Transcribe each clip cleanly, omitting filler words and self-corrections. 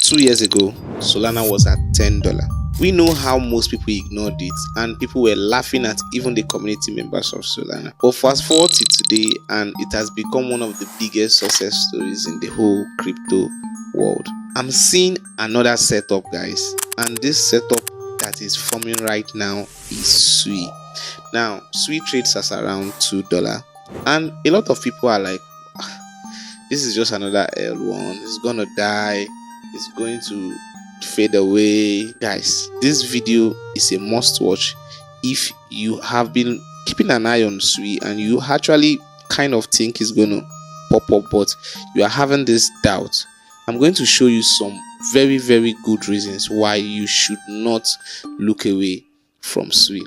2 years ago, Solana was at $10. We know how most people ignored it and people were laughing at even the community members of Solana. But fast forward to today and it has become one of the biggest success stories in the whole crypto world. I'm seeing another setup, guys, and this setup that is forming right now is SUI. Now, SUI trades as around $2 and a lot of people are like, this is just another L1, it's gonna die, it's going to fade away. Guys, this video is a must watch if you have been keeping an eye on SUI and you actually kind of think it's going to pop up, but you are having this doubt. I'm going to show you some very good reasons why you should not look away from SUI.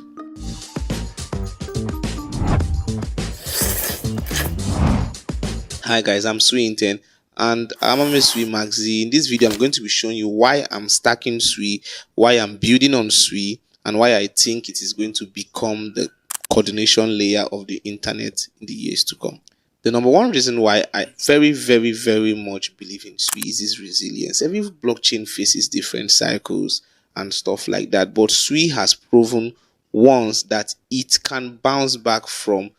Hi guys, I'm SUI10 and I'm on SUI Maxi. In this video, I'm going to be showing you why I'm stacking SUI, why I'm building on SUI, and why I think it is going to become the coordination layer of the internet in the years to come. The number one reason why I very much believe in SUI is its resilience. Every blockchain faces different cycles and stuff like that, but SUI has proven once that it can bounce back from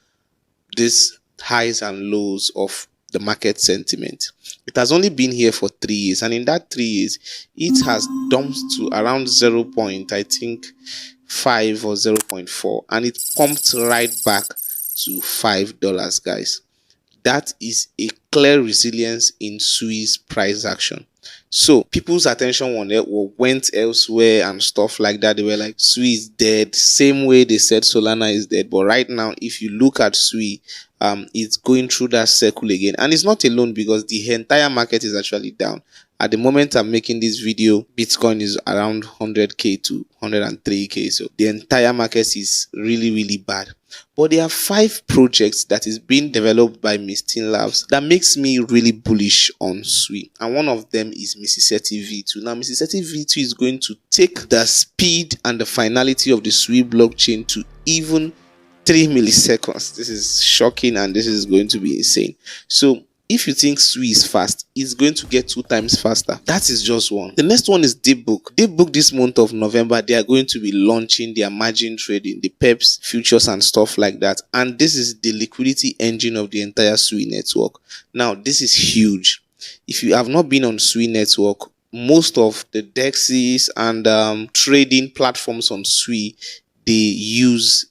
these highs and lows of the market sentiment. It has only been here for 3 years, and in that 3 years it has dumped to around 0. I think 5 or 0.4, and it pumped right back to $5, guys. That is a clear resilience in SUI's price action. So people's attention went elsewhere and stuff like that. They were like, SUI is dead, same way they said Solana is dead. But right now, if you look at SUI, it's going through that circle again, and it's not alone because the entire market is actually down. At the moment I'm making this video, Bitcoin is around 100k to 103k, so the entire market is really bad. But there are 5 projects that is being developed by Mistin Labs that makes me really bullish on SUI, and one of them is Mississippi V2. Now Mississippi V2 is going to take the speed and the finality of the SUI blockchain to even 3 milliseconds. This is shocking and this is going to be insane. So if you think SUI is fast, it's going to get 2 times faster. That is just one. The next one is Deepbook. Deepbook, this month of November, they are going to be launching their margin trading, the PEPs, futures and stuff like that. And this is the liquidity engine of the entire SUI network. Now, this is huge. If you have not been on SUI network, most of the DEXs and trading platforms on SUI, they use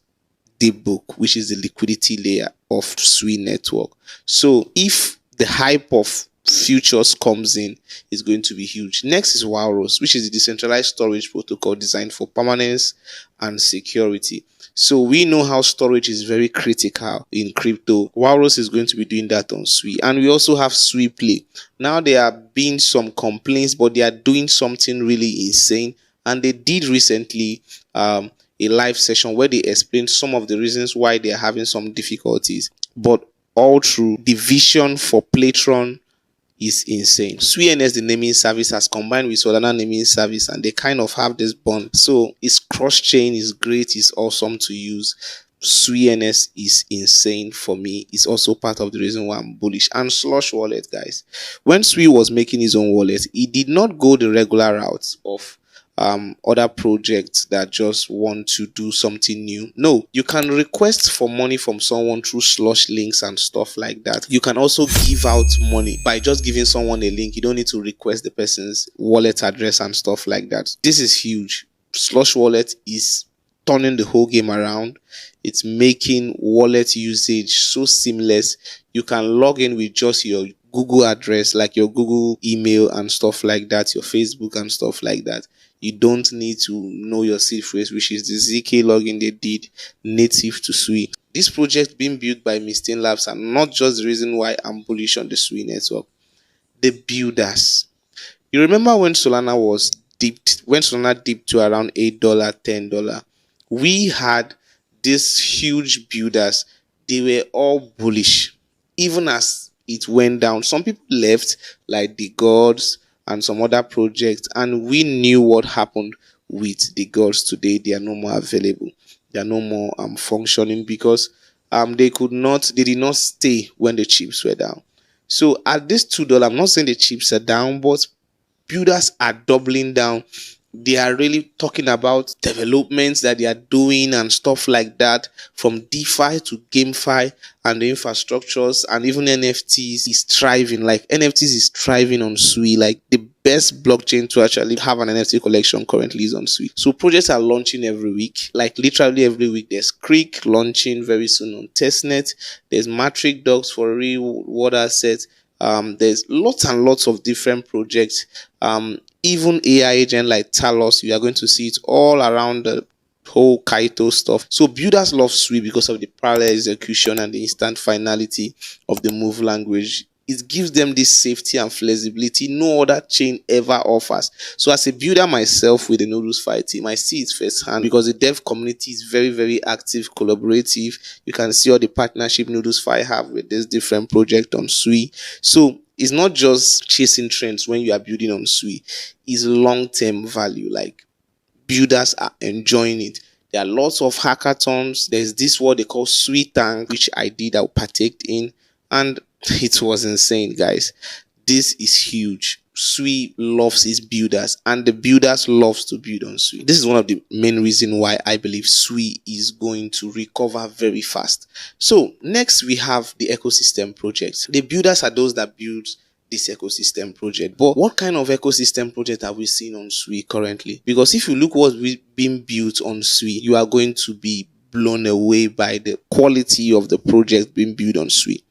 Deepbook, which is the liquidity layer of SUI network. So if the hype of futures comes in, is going to be huge. Next is Walrus, which is the decentralized storage protocol designed for permanence and security. So we know how storage is very critical in crypto. Walrus is going to be doing that on SUI. And we also have SUI Play. Now there have been some complaints, but they are doing something really insane. And they did recently a live session where they explained some of the reasons why they are having some difficulties. But all through, the vision for Playtron is insane. SUI-NS, the naming service, has combined with Solana naming service, and they kind of have this bond. So it's cross-chain, is great, it's awesome to use. SUI-NS is insane for me. It's also part of the reason why I'm bullish. And Slush Wallet, guys. When SUI was making his own wallet, he did not go the regular route of other projects that just want to do something new. No, you can request for money from someone through Slush links and stuff like that. You can also give out money by just giving someone a link. You don't need to request the person's wallet address and stuff like that. This is huge. Slush Wallet is turning the whole game around. It's making wallet usage so seamless. You can log in with just your Google address, like your Google email and stuff like that, your Facebook and stuff like that. You don't need to know your seed phrase, which is the ZK login they did native to SUI. This project being built by Mistin Labs, and not just the reason why I'm bullish on the SUI network. The builders. You remember when Solana was dipped, when Solana dipped to around $8, $10, we had these huge builders. They were all bullish. Even as it went down, some people left, like the gods and some other projects, and we knew what happened with the gods today. They are no more available. They are no more functioning because they did not stay when the chips were down. So at this $2, I'm not saying the chips are down, but builders are doubling down. They are really talking about developments that they are doing and stuff like that, from DeFi to GameFi and the infrastructures, and even NFTs is thriving. Like NFTs is thriving on SUI. Like the best blockchain to actually have an NFT collection currently is on SUI. So projects are launching every week. Like literally every week, there's Creek launching very soon on testnet. There's Matrix Dogs for real world assets. There's lots and lots of different projects. Even AI agent like Talos, you are going to see it all around the whole Kaito stuff. So builders love SUI because of the parallel execution and the instant finality of the move language. It gives them this safety and flexibility no other chain ever offers. So as a builder myself with the NodusFi team, I see it firsthand because the dev community is very, very active, collaborative. You can see all the partnership NodusFi have with this different project on SUI. So it's not just chasing trends when you are building on SUI. It's long-term value. Like builders are enjoying it. There are lots of hackathons. There's this what they call SUI Tank, which I did, I partaked in, and it was insane, guys. This is huge. SUI loves its builders, and the builders loves to build on SUI. This is one of the main reasons why I believe SUI is going to recover very fast. So next we have the ecosystem projects. The builders are those that build this ecosystem project. But what kind of ecosystem project have we seen on SUI currently? Because if you look what's being built on SUI, you are going to be blown away by the quality of the project being built on SUI.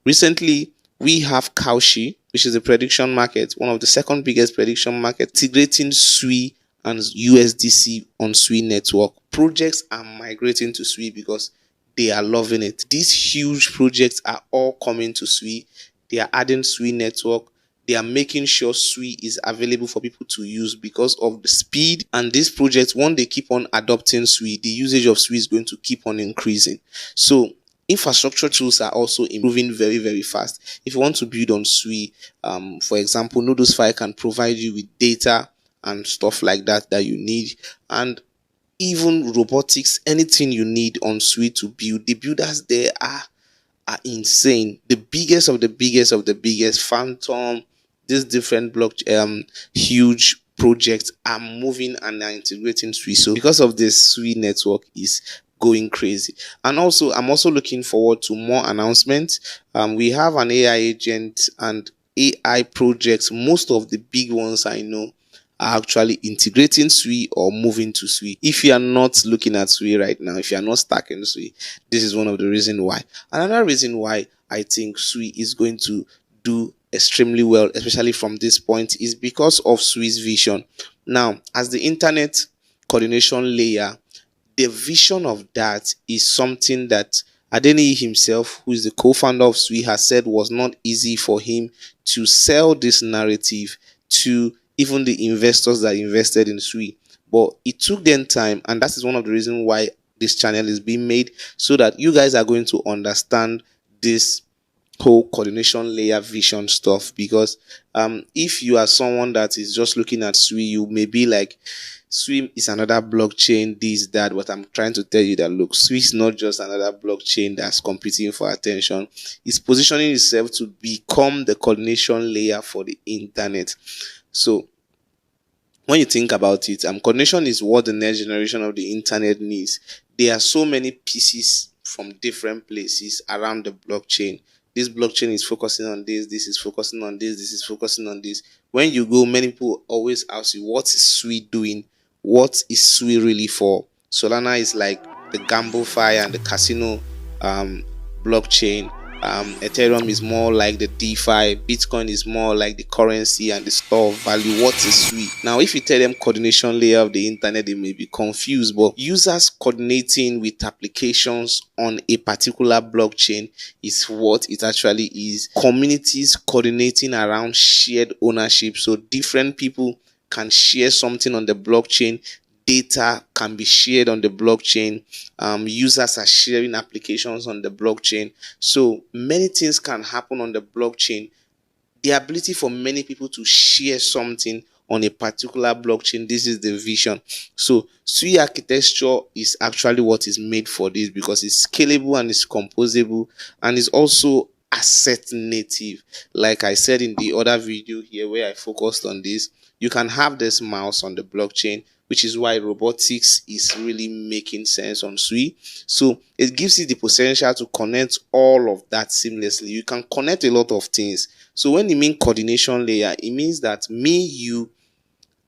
Recently, we have Kaushi, which is a prediction market, one of the second biggest prediction market, integrating SUI and USDC on SUI network. Projects are migrating to SUI because they are loving it. These huge projects are all coming to SUI. They are adding SUI network. They are making sure SUI is available for people to use because of the speed. And these projects, when they keep on adopting SUI, the usage of SUI is going to keep on increasing. So infrastructure tools are also improving very, very fast. If you want to build on SUI, for example, NodusFi can provide you with data and stuff like that you need. And even robotics, anything you need on SUI to build, the builders there are insane. The biggest of the biggest of the biggest, Phantom, these different huge projects are moving and are integrating SUI. So because of this, SUI network is going crazy. And also I'm also looking forward to more announcements. We have an AI agent and AI projects. Most of the big ones I know are actually integrating SUI or moving to SUI. If you are not looking at SUI right now, if you are not stacking SUI, this is one of the reasons why. Another reason why I think SUI is going to do extremely well, especially from this point, is because of SUI's vision. Now, as the internet coordination layer, the vision of that is something that Adeniyi himself, who is the co-founder of SUI, has said was not easy for him to sell this narrative to even the investors that invested in SUI. But it took them time, and that is one of the reasons why this channel is being made, so that you guys are going to understand this whole coordination layer vision stuff. Because if you are someone that is just looking at SUI, you may be like, SUI is another blockchain, this, that. But I'm trying to tell you that, look, SUI is not just another blockchain that's competing for attention. It's positioning itself to become the coordination layer for the internet. So when you think about it, coordination is what the next generation of the internet needs. There are so many pieces from different places around the blockchain. This blockchain is focusing on this, this is focusing on this, this is focusing on this. When you go, many people always ask you, what is SUI doing? What is SUI really for? Solana is like the GambleFi and the casino blockchain. Ethereum is more like the DeFi. Bitcoin is more like the currency and the store of value. What is SUI? Now, if you tell them coordination layer of the internet, they may be confused. But users coordinating with applications on a particular blockchain is what it actually is. Communities coordinating around shared ownership. So different people can share something on the blockchain. Data can be shared on the blockchain. Users are sharing applications on the blockchain. So many things can happen on the blockchain. The ability for many people to share something on a particular blockchain, this is the vision. So SUI architecture is actually what is made for this, because it's scalable and it's composable and it's also asset native. Like I said in the other video here where I focused on this, you can have this mouse on the blockchain, which is why robotics is really making sense on SUI. So it gives you the potential to connect all of that seamlessly. You can connect a lot of things. So when you mean coordination layer, it means that me, you,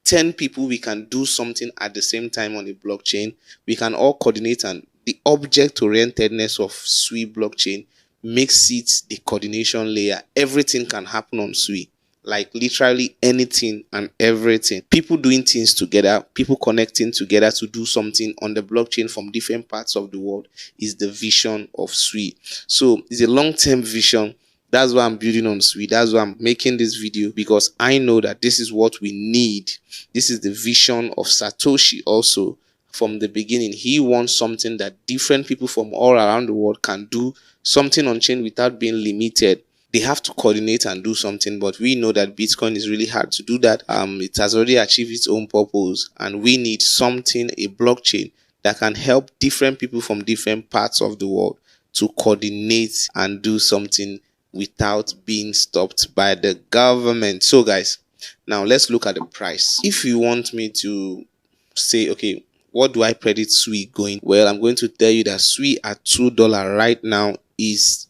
10 people, we can do something at the same time on a blockchain. We can all coordinate, and the object orientedness of SUI blockchain makes it the coordination layer. Everything can happen on SUI, like literally anything and everything. People doing things together, people connecting together to do something on the blockchain from different parts of the world is the vision of SUI. So it's a long-term vision. That's why I'm building on SUI. That's why I'm making this video, because I know that this is what we need. This is the vision of Satoshi also. From the beginning, he wants something that different people from all around the world can do something on chain without being limited. They have to coordinate and do something, but we know that Bitcoin is really hard to do that. It has already achieved its own purpose, and we need something, a blockchain that can help different people from different parts of the world to coordinate and do something without being stopped by the government. So guys, now let's look at the price. If you want me to say, okay, what do I predict SUI going? Well, I'm going to tell you that SUI at $2 right now is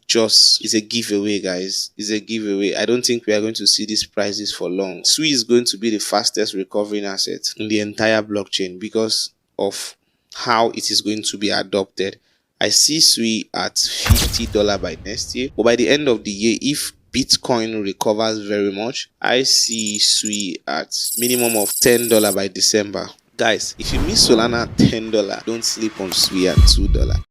a giveaway, guys. It's a giveaway. I don't think we are going to see these prices for long. SUI is going to be the fastest recovering asset in the entire blockchain because of how it is going to be adopted. I see SUI at $50 by next year, but by the end of the year, if Bitcoin recovers very much, I see SUI at minimum of $10 by December. Guys, if you miss Solana at $10, don't sleep on SUI at $2.